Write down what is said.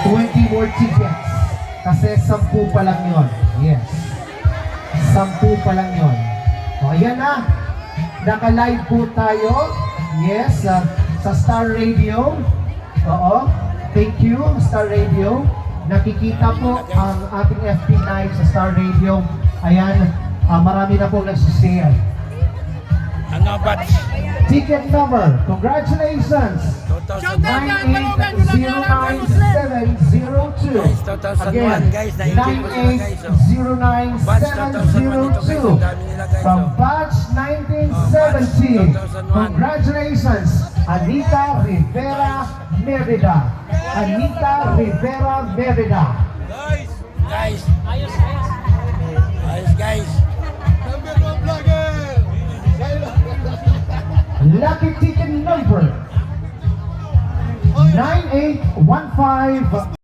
20 more tickets. Kasi 10 pa lang yun. Yes. 10 pa lang yun. O, ayan na. Naka-live po tayo. Yes, sa Star Radio. Oo. Thank you, Star Radio. Nakikita po ang ating FB Live sa Star Radio. Ayan, marami na po nagsishare. Ano ba? Ticket number, congratulations! 9809-702. Again, 9809-702. From batch 1970. Congratulations, Anita Rivera Merida. Anita Rivera Merida. Guys. Guys. Lucky ticket number 9815